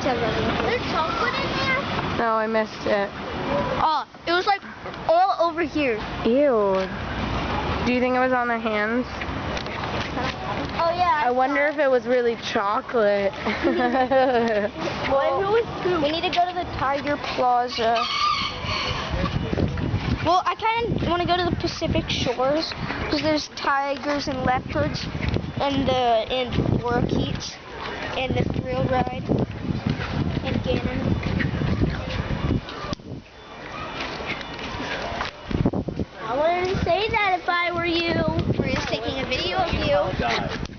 There's chocolate in there? No, I missed it. Oh, it was like all over here. Ew. Do you think it was on the hands? Oh yeah. I wonder if it was really chocolate. Well, we need to go to the Tiger Plaza. Well, I kind of want to go to the Pacific Shores because there's tigers and leopards and parakeets and the thrill ride and Gannon. I wouldn't say that if I were you. We're just taking a video of you.